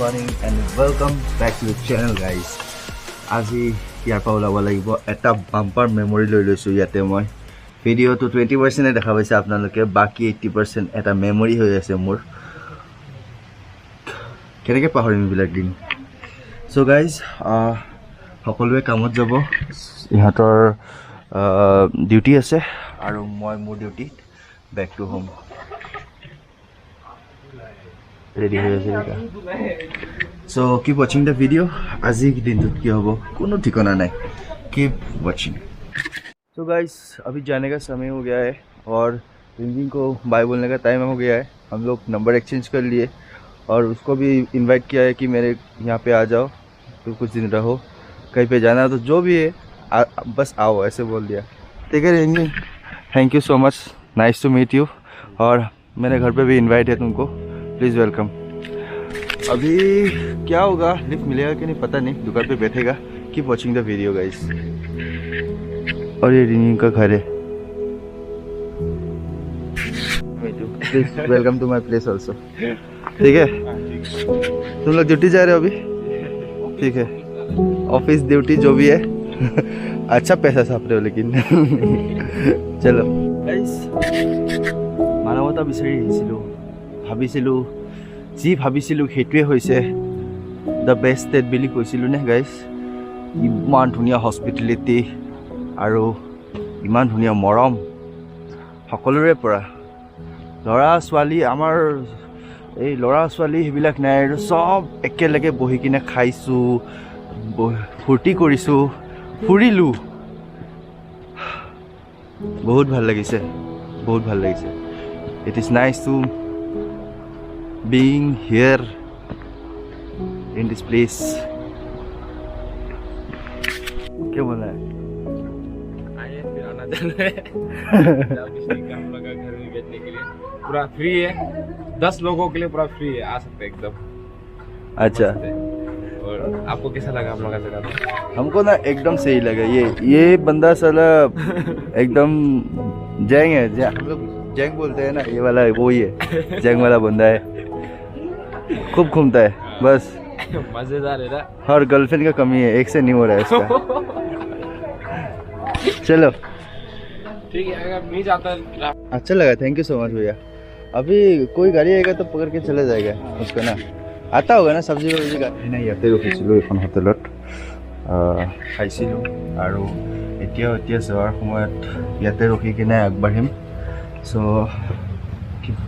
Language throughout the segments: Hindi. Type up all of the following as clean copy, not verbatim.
morning and welcome back to the channel guys. আজি ইয়াৰ পৰা ওলাব লাগিব এটা বাম্পাৰ মেমৰি লৈ লৈছো ইয়াতে মই ভিডিও তো 20% দেখা পাইছে আপোনালোকে বাকি 80% এটা মেমৰি হৈ আছে মোৰ কেনেকৈ পাহৰিম বিলাক দিন সো গাইজ সকলোৱে কামত যাব ইহঁতৰ ডিউটি আছে আৰু মই মোৰ duty back to home ready ho jayega so keep watching the video aji ki din ki hobo kono thikona nai keep watching so guys अभी जाने का समय हो गया है और रिंगिंग को बाय बोलने का टाइम हो गया है हम लोग नंबर एक्सचेंज कर लिए और उसको भी इनवाइट किया है कि मेरे यहाँ पे आ जाओ तो कुछ दिन रहो कहीं पे जाना तो जो भी है बस आओ ऐसे बोल दिया ठीक है ringing thank you so much nice to meet you और मेरे घर पे भी इनवाइट है तुमको प्लीज़ वेलकम अभी क्या होगा लिफ्ट मिलेगा कि नहीं पता नहीं दुकान पे बैठेगा keep watching the video guys और ये रिंगिंग का घर है please welcome to my place also ठीक है तुम लोग ड्यूटी जा रहे हो अभी ठीक है ऑफिस ड्यूटी जो भी है अच्छा पैसा छाप रहे हो लेकिन चलो गाइस मानवता বিচাৰি আহিছিলোঁ ভাবিছিলোঁ যি ভাবিছিলোঁ সেইটোৱে হৈছে দ্য বেষ্ট ষ্টেট বুলি কৈছিলোঁ নে গাইজ ইমান ধুনীয়া হস্পিটেলিটি আৰু ইমান ধুনীয়া মৰম সকলোৰে পৰা ল'ৰা ছোৱালী আমাৰ এই ল'ৰা ছোৱালী সেইবিলাক নাই আৰু চব একেলগে বহি কিনে খাইছোঁ ফূৰ্তি কৰিছোঁ ফুৰিলোঁ বহুত ভাল লাগিছে It is nice to being here in this place. क्या बोला है? आइए फिर आना जाना है हम लोग का घर में बैठने के लिए पूरा फ्री है 10 लोगों के लिए पूरा फ्री है आ सकते हैं एकदम अच्छा और आपको कैसा लगा हम लोग का जगह हमको ना एकदम सही लगा ये बंदा साला एकदम जैंग है हम लोग जैंग बोलते हैं ना ये वाला वो ही है जैंग वाला बंदा है खूब घूमता है बस मजेदार है ना हर गर्लफ्रेंड का कमी है एक से नहीं हो रहा है इसका चलो ठीक है अगर नहीं जाता अच्छा लगा थैंक यू सो मच भैया अभी कोई गाड़ी आएगा तो पकड़ के चला जाएगा उसको ना आता होगा ना सब्जी वब्जी नहीं ইয়াতে ৰখিছিলোঁ এখন হোটেলত খাইছিলোঁ আৰু এতিয়া যোৱাৰ সময়ত ইয়াতে ৰখি কিনে আগবাঢ়িম so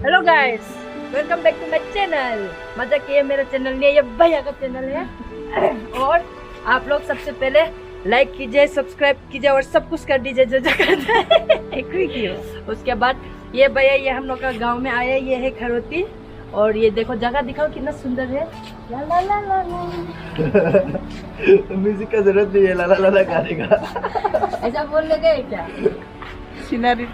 hello guys welcome back to my channel मजा किए मेरा चैनल नहीं ये भैया का चैनल है और आप लोग सबसे पहले लाइक कीजिए सब्सक्राइब कीजिए और सब कुछ कर दीजिए जो करता है उसके बाद ये भैया ये हम लोग का गांव में आया ये है खरोती और ये देखो जगह दिखाओ कितना सुंदर है ला ला ला ला म्यूजिक का जरूरत नहीं है ला ला ला गाने का ऐसा बोलने गए क्या सीनरी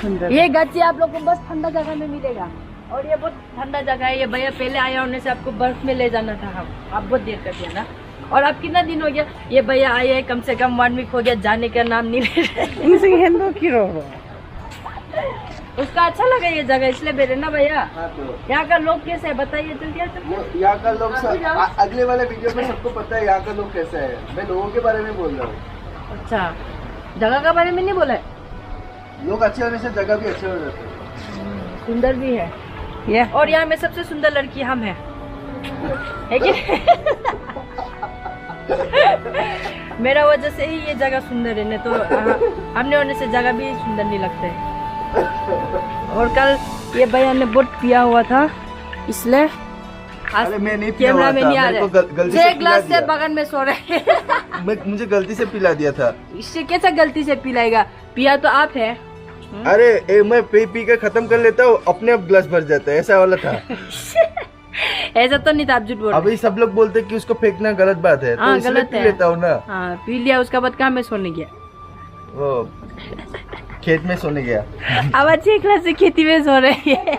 सुंदर ये गच्ची आप लोग को बस ठंडा जगह में मिलेगा और ये बहुत ठंडा जगह है ये भैया पहले आया होने से आपको बर्फ में ले जाना था हम आप बहुत देर कर दिया ना और अब कितना दिन हो गया ये भैया आए हैं कम से कम 1 वीक हो गया जाने का नाम नहीं ले रहे उसका अच्छा लगा ये जगह इसलिए बेरे ना भैया यहाँ का लोग कैसे है बताइए जल्दी यहाँ का लोग अगले वाले वीडियो में सबको पता है यहाँ का लोग कैसा है मैं लोगों के बारे में बोल रहा हूँ अच्छा जगह के बारे में नहीं बोला है लोग अच्छे होने से जगह भी अच्छे हो जाते हैं सुंदर भी है ये और यहाँ में सबसे सुंदर लड़की हम है कि मेरा वजह से ही ये जगह सुंदर है नहीं तो हमने होने से जगह भी सुंदर नहीं लगता है और कल ये भैया ने बहुत पिया हुआ था इसलिए अरे मैं नहीं पिया कैमरा में नहीं आ रहा है ग्लास से बगल में सो रहे मुझे गलती से पिला दिया था इससे कैसा गलती से पिलाएगा पिया तो आप है अरे मैं पी के खत्म कर लेता हूँ अपने आप ग्लास भर जाता है ऐसा वाला था ऐसा तो नहीं था आप झूठ बोल अभी सब लोग बोलते कि उसको फेंकना गलत बात है तो इसलिए पी लेता हूँ ना पी लिया उसका बाद कहाँ में सोने गया वो खेत में सोने गया अब अच्छी क्लास से खेती में सो रहे हैं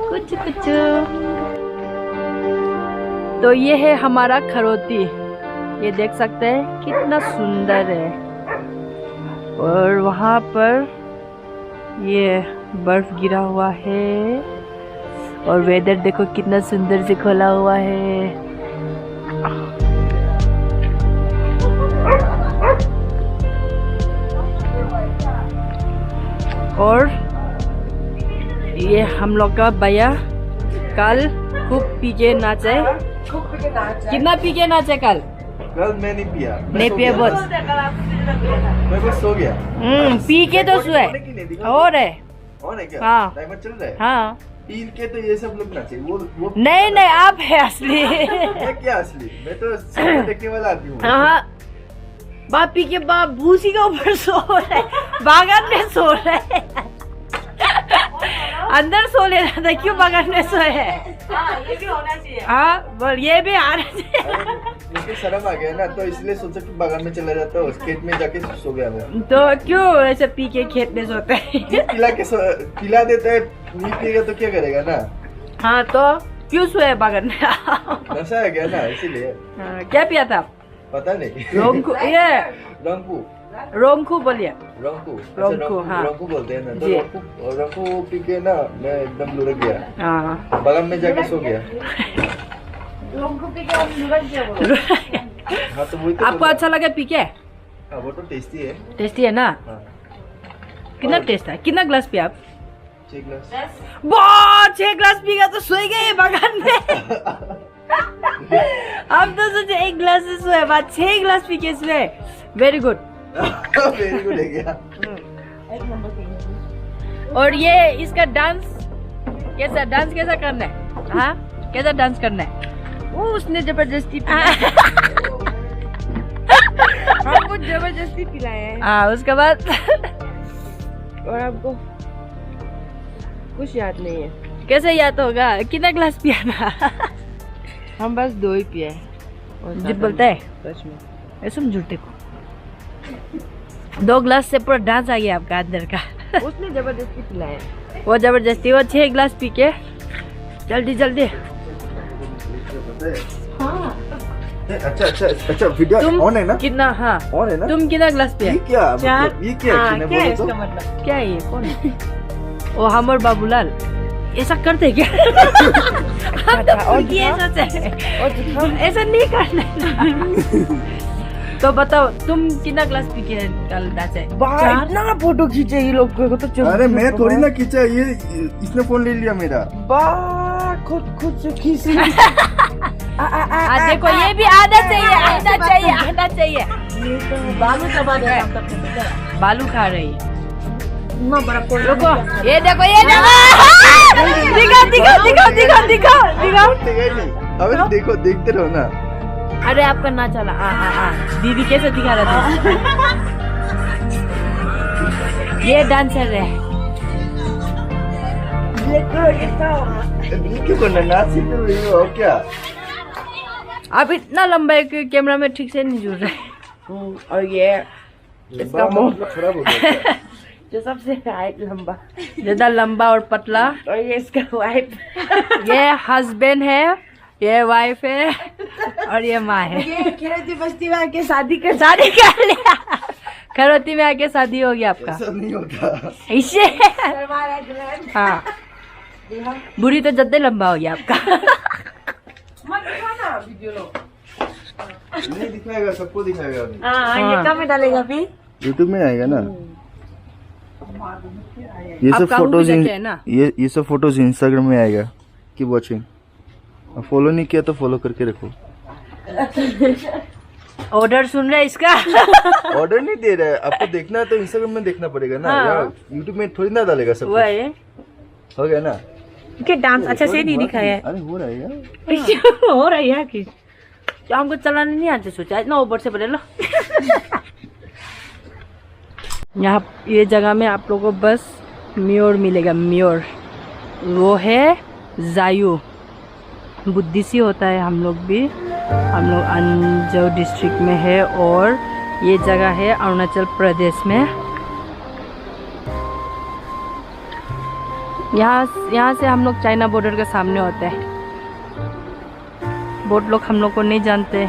कुछ तो ये है हमारा खरोती ये देख सकते हैं कितना सुंदर है और वहाँ पर ये बर्फ गिरा हुआ है और वेदर देखो कितना सुंदर से खुला हुआ है। और ये हम लोग का भैया कल खूब पी के नाचे। कितना पी के नाचे कल? कल मैं नहीं पिया। नहीं पिया बस। मैं बस सो गया। पी के तो सोए। और है। और है क्या? हाँ। टाइमर चल रहा है। हाँ। पी के तो ये सब लोग नाचे। वो नहीं नहीं आप है असली। मैं क्या असली? मैं तो सिनेमा देखने वाला आदमी हूँ। हाँ। बाप पी के बाप भूसी के ऊपर सो रहे, बागान में सो रहे। अंदर सो ले रहा था, क्यों बागान में सोए है? ये भी होना चाहिए। हाँ बोल, ये भी आना चाहिए। मुझे शर्म आ गया ना, तो इसलिए सोचा कि बागान में चला जाता हूँ, खेत में जाके सो गया मैं। तो क्यों ऐसे पी के खेत में सोते हैं? पिला देता है, नहीं पिएगा तो क्या करेगा ना। हाँ तो क्यों सोए बागान में? नशा आ गया ना, इसीलिए। हाँ, क्या पिया था? पता नहीं। रोंगकू, ये रंगू रोंगकू बोलिए। रंगू रंगू, हाँ। रंगू बोलते हैं ना, तो जी। रंगू पी के ना मैं एकदम लुढ़क गया। हाँ। बागान में जाके सो गया। हाँ तो वही तो आपको अच्छा लगा पी के? हाँ वो तो टेस्टी है। टेस्टी है ना? हाँ। कितना टेस्ट है? कितना ग्लास पिया आप? 6 ग्लास। बहुत 6 ग्लास पी गया तो सोए गए बागान में। हम तो सोचे 1 ग्लास से सोए, बाद 6 ग्लास पी के सोए। Very good. वेरी गुड है क्या? और ये इसका डांस कैसा करना है? हाँ कैसा डांस करना है? वो उसने जबरदस्ती हमको जबरदस्ती पिलाया है। हाँ उसके बाद और आपको कुछ याद नहीं है। कैसे याद होगा? कितना ग्लास पिया था? हम बस 2 ही पिए हैं। झूठ बोलता है? सच में। ऐसे में झूठे को 2 ग्लास से पूरा डांस आ गया आपका अंदर का। उसने जबरदस्ती पिलाया। वो जबरदस्ती, वो 6 ग्लास पी के जल्दी जल्दी। अच्छा वीडियो तुम ऑन है ना? कितना? हाँ ऑन है ना? तुम कितना ग्लास पिया? ये क्या? चार। मतलब ये क्या action है? क्या है बोलो तो। इसका मतलब? क्या है ये? कौन है? ओ हमर बाबूलाल ऐसा करते क्या? हम तो फुर्गी ऐसा से ऐसा नहीं करना है। तो बताओ तुम कितना ग्लास पी के कल नाचे? इतना फोटो खींचे ये लोग को तो चल। अरे मैं थोड़ी ना खींचा, ये इसने फोन ले लिया मेरा। खुद से खींच। देखो ये भी आना चाहिए। बालू चबा दे। बालू खा रही है। रुको ये देखो दिखा। अबे देखो, देखते रहो ना। अरे आपका ना चला। दीदी कैसे दिखा रहा था? ये डांसर है। क्यों करना? नाच सीख रही हो क्या? आप इतना लंबा है कि कैमरा में ठीक से नहीं जुड़ रहे। और ये इसका मुंह खराब हो गया। जो सबसे हाइट लंबा, ज्यादा लंबा और पतला। और ये इसका वाइफ। ये हस्बैंड है, ये वाइफ है और ये माँ है। ये खिरती बस्ती में आके शादी कर लिया। खरोती में आके शादी हो गया आपका। ऐसा नहीं होता। इससे हाँ बुरी तो जद्दे लंबा हो गया आपका। नहीं दिखाएगा, सबको दिखाएगा अभी। ये कब में डालेगा फिर? यूट्यूब में आएगा ना। ये सब आपका फोटोज भी है ना? ये सब फोटोज इंस्टाग्राम में आएगा। Keep watching. फॉलो नहीं किया तो फॉलो करके रखो। ऑर्डर सुन रहे इसका? ऑर्डर नहीं दे रहा है, आपको देखना है तो इंस्टाग्राम में देखना पड़ेगा ना। हाँ। यार यूट्यूब में थोड़ी ना डालेगा सब कुछ। वही हो गया ना? कि डांस अच्छा से नहीं दिखाया है। अरे हो रहा है यार। हो रहा है यार कि तो हमको चलाने नहीं आते, सोचा इतना ऊपर से बोले लो। यहाँ ये जगह में आप लोगों को बस म्योर मिलेगा। म्योर वो है जायू, बुद्धिसी होता है। हम लोग अंजो डिस्ट्रिक्ट में है और ये जगह है अरुणाचल प्रदेश में। यहाँ से हम लोग चाइना बॉर्डर के सामने होते हैं। बहुत लोग हम लोग को नहीं जानते,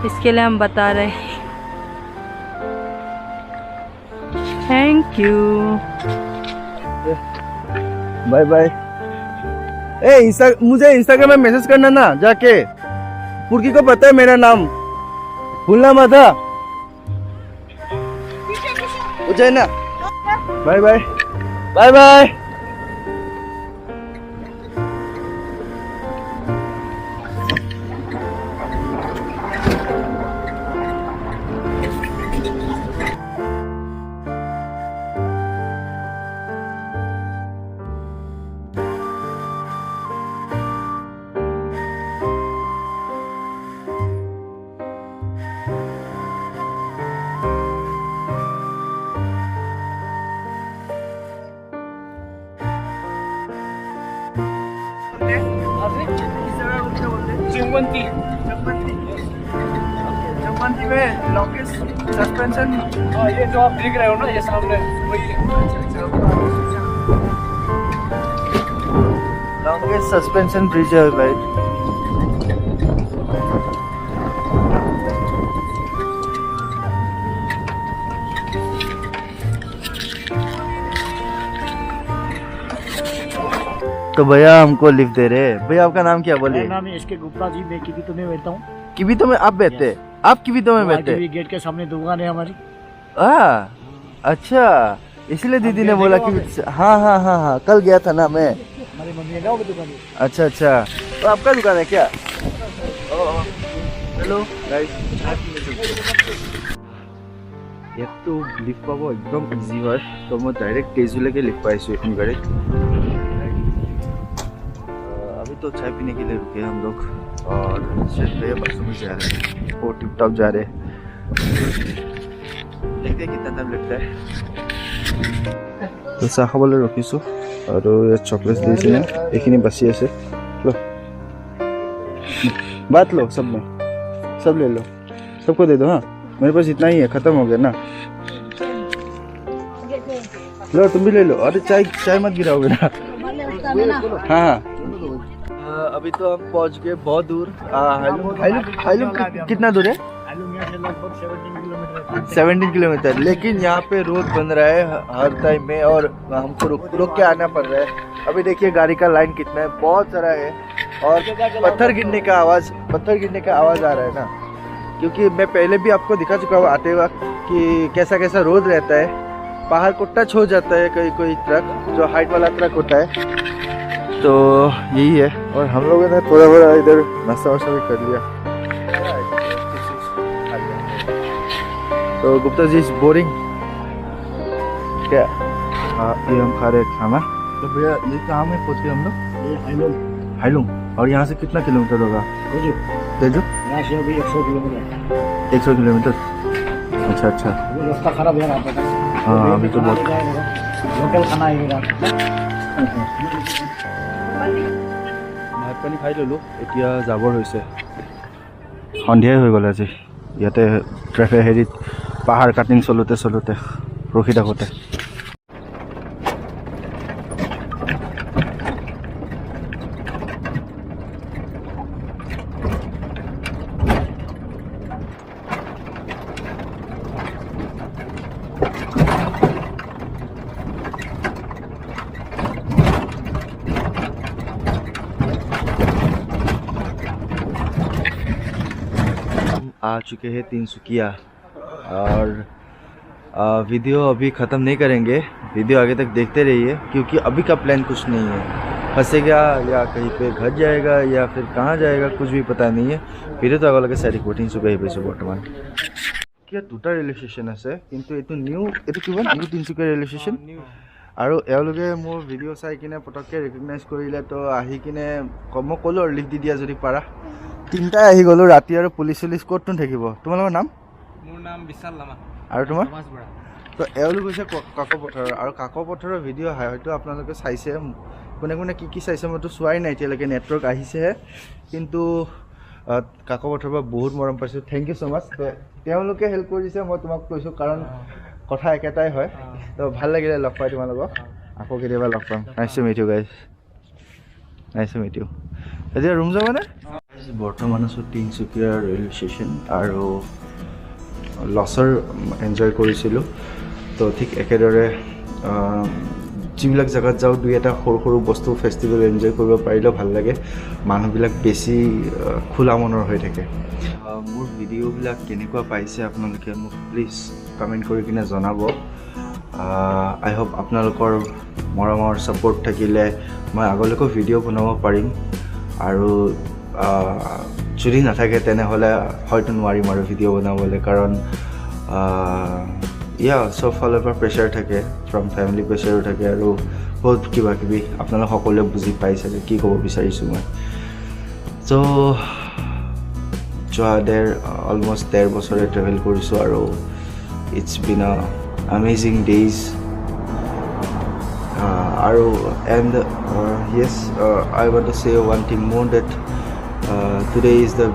इसके लिए हम बता रहे हैं। Thank you. Bye bye. मुझे इंस्टाग्राम में मैसेज करना ना जाके। पुरकी को पता है मेरा नाम, भूलना मत। उजय ना। Bye bye bye bye. चौबंती में लॉन्गेस्ट सस्पेंशन। ये जो आप देख रहे हो ना, ये सामने वही लॉन्गेस्ट सस्पेंशन ब्रिज है भाई। तो भैया हमको लिफ्ट दे रहे। भैया आपका नाम क्या बोलिए? मेरा नाम है एसके गुप्ता जी। मैं किबितो में बैठता हूँ। किबितो में आप बैठते हैं? आप किबितो में बैठते हैं? गेट के सामने दुकान है हमारी। अच्छा, इसलिए दीदी ने बोला कि हाँ हाँ हाँ हाँ, कल गया था ना मैं। हमारी मम्मी गाँव की दुकान है। अच्छा अच्छा, तो आपका दुकान है क्या? Hello guys. ইয়াত তো লিফ্ট পাব একদম ইজি হয়, তো মই ডাইরেক্ট তেজুলৈকে লিফ্ট পাইছোঁ এখন গাড়ীত। अभी तो चाय पीने के लिए रुके हम लोग और शेख भैया बसों में जा रहे हैं, वो टिप टॉप जा रहे हैं। देखते हैं कितना टाइम लगता है। तो চাহ খাবলৈ ৰখিছোঁ আৰু ইয়াত চকলেট দিছিলে, এইখিনি বাচি আছে। लो बात लो, सब में सब ले लो, सबको दे दो। हाँ मेरे पास इतना ही है, खत्म हो गया ना। लो तुम भी ले लो। अरे चाय चाय मत गिराओगे ना। हाँ अभी तो हम पहुंच गए बहुत दूर। हाइलुम कितना दूर है? 17 किलोमीटर। लेकिन यहाँ पे रोड बन रहा है हर टाइम में और हमको रुक के आना पड़ रहा है। अभी देखिए गाड़ी का लाइन कितना है, बहुत सारा है। और पत्थर गिरने का आवाज़ आ रहा है ना, क्योंकि मैं पहले भी आपको दिखा चुका हूँ आते वक्त कि कैसा कैसा रोड रहता है। पहाड़ को टच हो जाता है कोई ट्रक, जो हाइट वाला ट्रक होता है। तो यही है। और हम लोगों ने थोड़ा बड़ा इधर नाश्ता वास्ता भी कर लिया। तो गुप्ता जी इज बोरिंग क्या? हाँ ये हम खा रहे हैं खाना। तो भैया ये कहाँ में पहुँच गए हम लोग? हाइलुम। और यहाँ से कितना किलोमीटर होगा? तेजू यहाँ से अभी 100 किलोमीटर। 100 किलोमीटर। अच्छा अच्छा। रास्ता खराब है। हाँ अभी तो बहुत लोकल खाना है मेरा। ভাত পানী খাই ল'লোঁ, এতিয়া যাবৰ হৈছে। সন্ধিয়াই হৈ গ'ল আজি ইয়াতে হেৰিত পাহাৰ কাটিং চলোতে ৰখি থাকোঁতে। आ चुके हैं तिनसुकिया और वीडियो अभी ख़त्म नहीं करेंगे, वीडियो आगे तक देखते रहिए क्योंकि अभी का प्लान कुछ नहीं है। फंसेगा या कहीं पे घर जाएगा या फिर कहाँ जाएगा कुछ भी पता नहीं है। वीडियो तो आगे चाই থাকিব। তিনচুকীয়া পাইছোঁ বৰ্তমান। কিয় দুটা ৰেলৱে ষ্টেচন আছে কিন্তু এইটো কিবা নিউ তিনচুকীয়া ৰেলৱে ষ্টেচন। আৰু এওঁলোকে মোৰ ভিডিঅ' চাই কিনে পটককৈ ৰিকগনাইজ কৰিলে, তো আহি কিনে মই ক'লোঁ আৰু লিখ দি দিয়া যদি পাৰা। তিনিটাই আহি গ'লোঁ ৰাতি আৰু পুলিচ ক'তনো থাকিব। তোমালোকৰ নাম? মোৰ নাম বিশাল লামা। আৰু তোমাৰ? তো এওঁলোক হৈছে কাকপথাৰৰ। আৰু কাকপথাৰৰ ভিডিঅ' হয়তো আপোনালোকে চাইছে, কোনে কোনে কি চাইছে মইতো চোৱাই নাই এতিয়ালৈকে, নেটৱৰ্ক আহিছেহে। কিন্তু কাকপথাৰৰ পৰা বহুত মৰম পাইছোঁ। থেংক ইউ ছ' মাছ। তেওঁলোকে হেল্প কৰিছে, মই তোমাক কৈছোঁ কাৰণ কথা একেটাই হয়। তো ভাল লাগিলে লগ পাই তোমালোকক, আকৌ কেতিয়াবা লগ পাম। Nice to meet you guys, nice to meet you. এতিয়া ৰুম যাবানে? বৰ্তমান আছোঁ তিনচুকীয়া ৰেলৱে ষ্টেচন আৰু লছৰ এনজয় কৰিছিলোঁ। তো ঠিক একেদৰে যিবিলাক জেগাত যাওঁ দুই এটা সৰু সৰু বস্তু ফেষ্টিভেল এনজয় কৰিব পাৰিলেও ভাল লাগে মানুহবিলাক বেছি খোলা মনৰ হৈ থাকে মোৰ ভিডিঅ'বিলাক কেনেকুৱা পাইছে আপোনালোকে মোক প্লিজ কমেণ্ট কৰি কিনে জনাব আই হোপ আপোনালোকৰ মৰমৰ ছাপোৰ্ট থাকিলে মই আগলৈকো ভিডিঅ' বনাব পাৰিম আৰু যদি নাথাকে তেনেহ'লে হয়তো নোৱাৰিম আৰু ভিডিঅ' বনাবলৈ কাৰণ চব ফালৰ পৰা প্ৰেছাৰ থাকে ফ্ৰম ফেমিলি প্ৰেছাৰো থাকে আৰু বহুত কিবা কিবি আপোনালোক সকলোৱে বুজি পাই চাগে কি ক'ব বিচাৰিছোঁ মই চ' যোৱা অলমষ্ট 1.5 বছৰে ট্ৰেভেল কৰিছোঁ আৰু it's been a amazing days and yes I want to say one thing more that today is the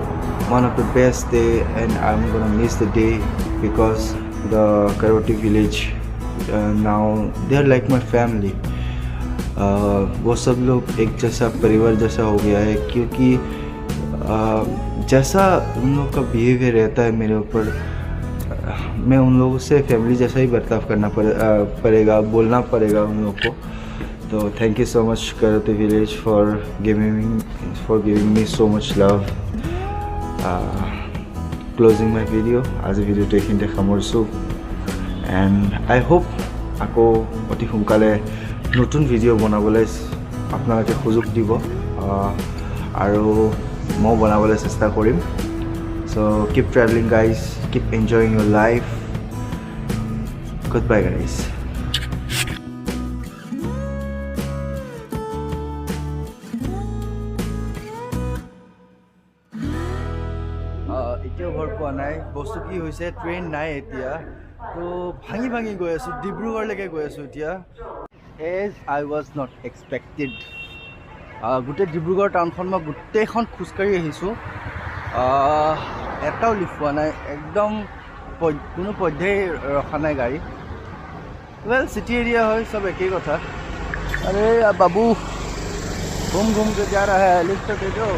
one of the best day and I'm gonna miss the day because the Karoti village now they're like my family वो सब लोग एक जैसा परिवार जैसा हो गया है क्योंकि जैसा उन लोग का बिहेवियर रहता है मेरे ऊपर मैं उन लोगों से फैमिली जैसा ही बर्ताव करना पड़ेगा बोलना पड़ेगा उन लोग को तो thank you so much Karoti village for giving me so much love closing my video आज ভিডিঅ'টো এইখিনিতে সামৰিছোঁ and I hope আকৌ অতি সোনকালে নতুন ভিডিঅ' বনাবলৈ আপোনালোকে সুযোগ দিব আৰু মই বনাবলৈ চেষ্টা কৰিম so keep traveling guys keep enjoying your life goodbye guys এতিয়াও ঘৰ পোৱা নাই বস্তু কি হৈছে ট্ৰেইন নাই এতিয়া তো ভাঙি ভাঙি গৈ আছোঁ ডিব্ৰুগড়লৈকে গৈ আছোঁ এতিয়া age I was not expected গোটেই ডিব্ৰুগড় টাউনখন মই গোটেইখন খোজকাঢ়ি আহিছোঁ এটাও লিফ্ট পোৱা নাই একদম কোনো পধ্যেই ৰখা নাই গাড়ী ৱেল চিটি এৰিয়া হয় চব একেই কথা আৰে বাবু ঘুম ঘুম কে যা ৰহা है लिफ्ट दे दो